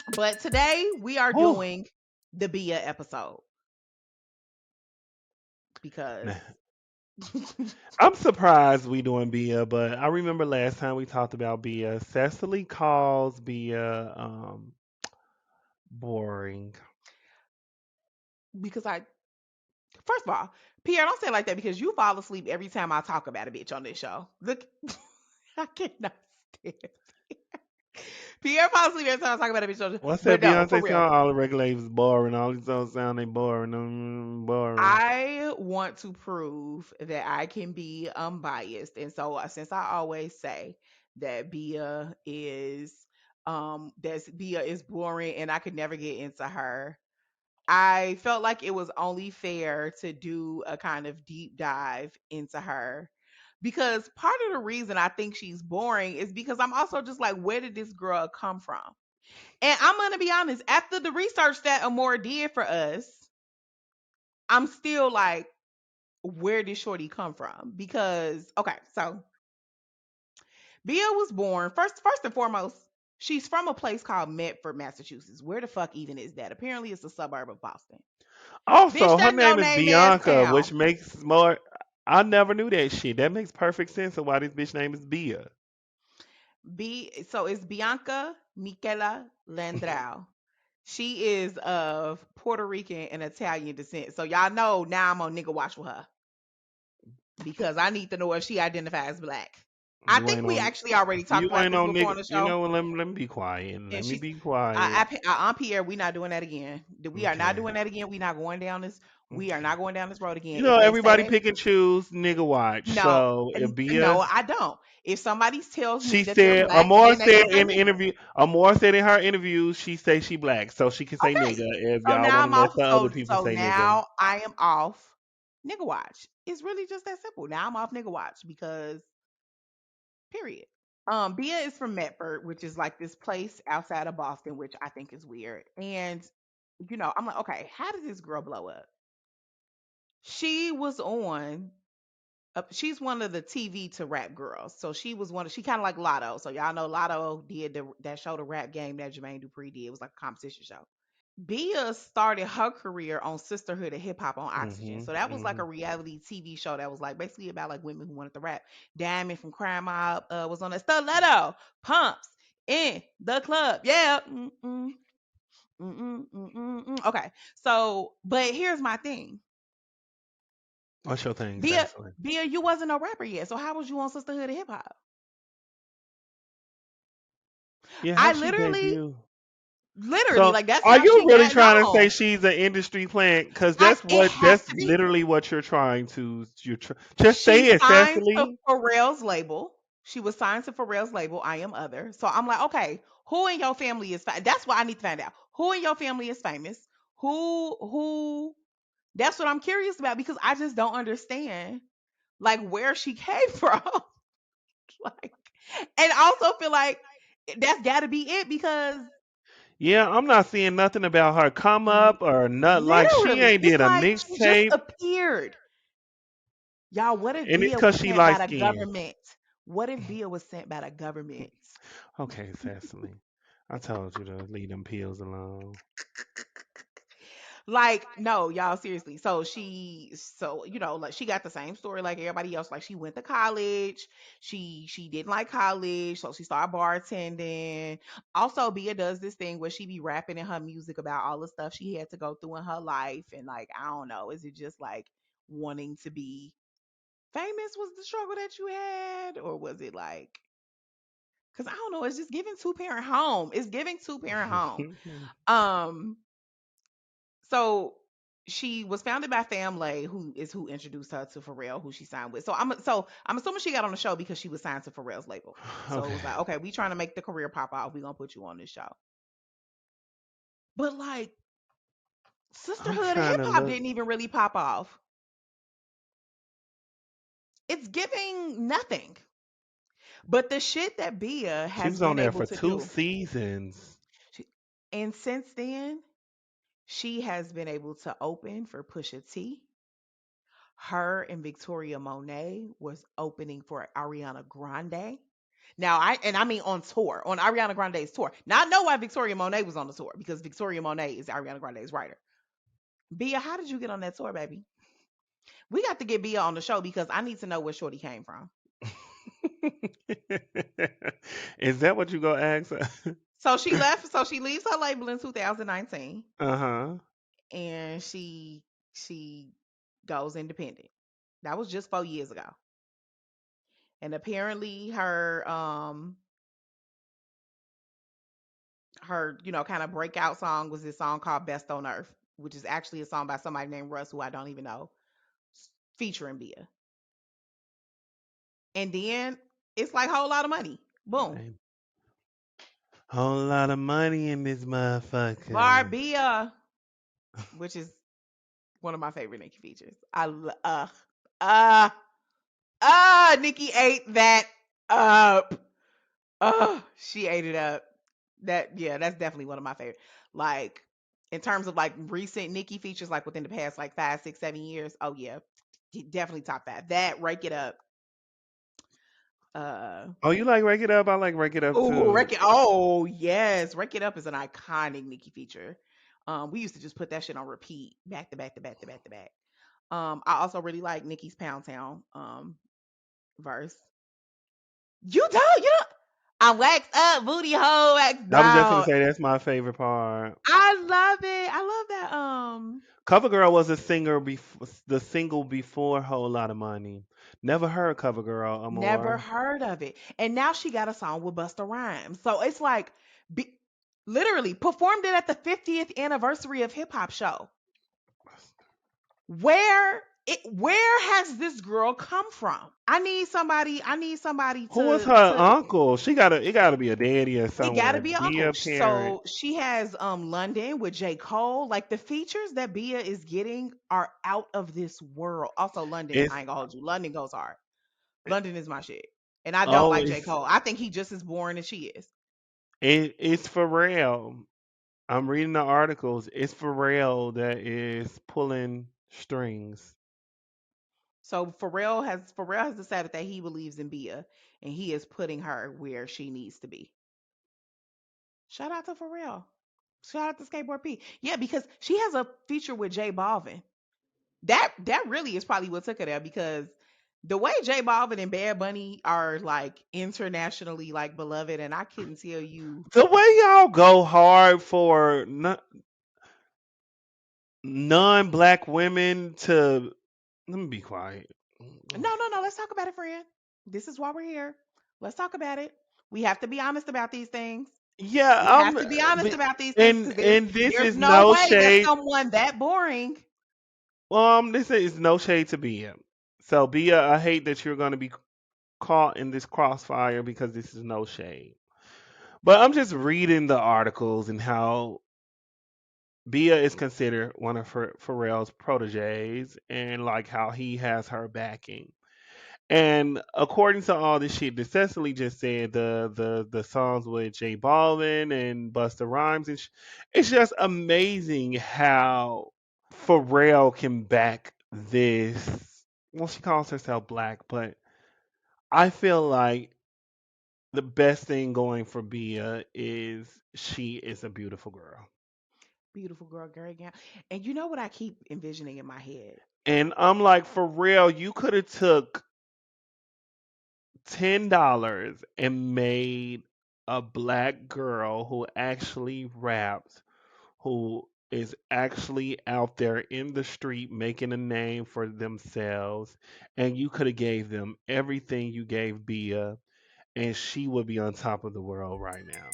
But today we are Oh, doing the Bia episode because I'm surprised we doing Bia, but I remember last time we talked about Bia. Cecily calls Bia boring. because I first of all, Pierre, don't say it like that because you fall asleep every time I talk about a bitch on this show. Look, I cannot stand Pierre falls asleep every time I talk about a bitch on the show. What's that But no, for Beyonce real. song? All the regulators boring. All these songs sound they boring. Boring. I want to prove that I can be unbiased. And so since I always say that Bia is boring and I could never get into her, I felt like it was only fair to do a kind of deep dive into her. Because part of the reason I think she's boring is because I'm also just like, where did this girl come from? And I'm gonna be honest, after the research that Amora did for us, I'm still like, where did Shorty come from? Because okay, so Bia was born first and foremost. She's from a place called Medford, Massachusetts. Where the fuck even is that? Apparently, it's a suburb of Boston. Bitch, Also, her that no name is name ass Bianca, town. which makes more. I never knew that shit. That makes perfect sense of why this bitch name is Bia. So it's Bianca Michela Landrau. She is of Puerto Rican and Italian descent. So y'all know now I'm on nigga watch with her because I need to know if she identifies black. I You think ain't we on. actually already talked You about ain't this on before on nigga. the You show. know what? Let me be quiet. And Let me she's be quiet. on Pierre, we not doing that again. We are not Okay. doing that again. We not going down this. We are Okay. not going down this road again. You know, If they say everybody they pick and choose nigga watch. no, So if no, Bia, I don't. If somebody tells she me that they're said, black, Amor then they said can say in nigga. interview, Amor said in her interviews, she say she black, so she can say nigga Okay. if So y'all now want to I'm let off. the other people So say nigga. now I am off nigga watch. It's really just that simple. Now I'm off nigga watch because period. Bia is from Medford, which is like this place outside of Boston, which I think is weird. And I'm like, okay, how did this girl blow up? She was on. She's one of the TV to rap girls, so she was one of. She kind of like Lotto, so y'all know Lotto did that show, the rap game that Jermaine Dupri did. It was like a competition show. Bia started her career on Sisterhood of Hip Hop on Oxygen. Hmm. So that was like a Hmm. reality TV show that was like basically about like women who wanted to rap. Diamond from Crime Mob was on a stiletto, pumps in the club. Yeah. Mm-mm, mm-mm, mm-mm, mm. Okay. So, but here's my thing. What's your thing, Bia, Cecily? Bia, you wasn't a rapper yet. So how was you on Sisterhood of Hip Hop? Yeah, how I she debut? literally, So, like that's are how you she really got trying to say known. she's an industry plant? Because I that's It what has that's to be. literally what you're trying to. Just She say it, signed to Cecily. Pharrell's label. She was signed to Pharrell's label, I Am Other. So I'm like, okay, who in your family is That's what I need to find out. Who in your family is famous? Who that's what I'm curious about because I just don't understand like where she came from. Like and I also feel like that's gotta be it because Yeah, I'm not seeing nothing about her come li- up or not. Like she literally ain't it's did a like she just mixtape, appeared. Y'all, what if and it's Bia cause was she sent by light the skinned. government? What if Bia was sent by the government? Okay, Cecily, I told you to leave them pills alone. Like, no, y'all, seriously. Like she got the same story like everybody else. Like she went to college. She didn't like college, so she started bartending. Also, Bia does this thing where she be rapping in her music about all the stuff she had to go through in her life. And like, I don't know, is it just like wanting to be famous was the struggle that you had? Or was it like because I don't know, it's just giving two-parent home. It's giving two-parent home. Um So she was founded by Family, who introduced her to Pharrell, who she signed with. So I'm assuming she got on the show because she was signed to Pharrell's label. So it Okay, was like, okay, we trying to make the career pop off. We gonna put you on this show. But like I'm Sisterhood of trying Hip to Hop look. didn't even really pop off. It's giving nothing. But the shit that Bia She has was on been there able for to two do, seasons. she, and since then, she has been able to open for Pusha T. Her and Victoria Monet was opening for Ariana Grande. Now I mean on tour, on Ariana Grande's tour. Now I know why Victoria Monet was on the tour because Victoria Monet is Ariana Grande's writer. Bia, how did you get on that tour, baby? We got to get Bia on the show because I need to know where Shorty came from. Is that what you gonna ask her? So she left. So she leaves her label in 2019, Uh-huh. and she goes independent. That was just 4 years ago, and apparently her kind of breakout song was this song called "Best on Earth," which is actually a song by somebody named Russ who I don't even know, featuring Bia. And then it's like whole lot of money. Boom. Ain't whole lot of money in this motherfucker. Barbia, which is one of my favorite Nicki features. Uh Nicki ate that up. She ate it up. That's definitely one of my favorite. Like in terms of like recent Nicki features, like within the past like 5, 6, 7 years. Oh yeah, definitely top five. That Rake It Up. Uh Oh, you like Rake It Up? I like Rake It Up oh, too. Oh yes, Rake It Up is an iconic Nicki feature. We used to just put that shit on repeat, back to back to back to back to back. I also really like Nicki's Pound Town verse. You don't. I'm waxed up, booty hole, waxed I was just gonna down. say that's my favorite part. I love it. I love that. CoverGirl was a singer before the single before Whole Lot of Money. Never heard CoverGirl, Never Amor. heard of it. And now she got a song with Busta Rhymes. So it's like, be, literally performed it at the 50th anniversary of Hip Hop Show. Where has this girl come from? I need somebody Who was to her to uncle? It gotta be a daddy or it gotta someone. be an Be uncle. a parent. So she has London with J. Cole. Like the features that Bia is getting are out of this world. Also, London, It's I ain't gonna hold you. London goes hard. London is my shit. And I don't oh, like J. Cole. I think he just as boring as she is. it's Pharrell. I'm reading the articles. It's Pharrell that is pulling strings. So Pharrell has decided that he believes in Bia and he is putting her where she needs to be. Shout out to Pharrell. Shout out to Skateboard P. Yeah, because she has a feature with J Balvin. That really is probably what took her there because the way J Balvin and Bad Bunny are like internationally like beloved, and I couldn't tell you. The way y'all go hard for non-black women to let me be quiet. No, no, no. Let's talk about it, friend. This is why we're here. Let's talk about it. We have to be honest about these things. Yeah, We have to be honest but- about these things and because there's and this there's is no no way that shade. someone that boring. This is no shade to Bia. So Bia, I hate that you're gonna be caught in this crossfire because this is no shade. But I'm just reading the articles and how Bia is considered one of Pharrell's proteges and like how he has her backing. And according to all this shit that Cecily just said, the songs with J Balvin and Busta Rhymes, it's just amazing how Pharrell can back this. Well, she calls herself black, but I feel like the best thing going for Bia is she is a beautiful girl. Beautiful girl, Gary Gown. And you know what I keep envisioning in my head? And I'm like, for real, you could have took $10 and made a black girl who actually raps, who is actually out there in the street making a name for themselves, and you could have gave them everything you gave Bia, and she would be on top of the world right now.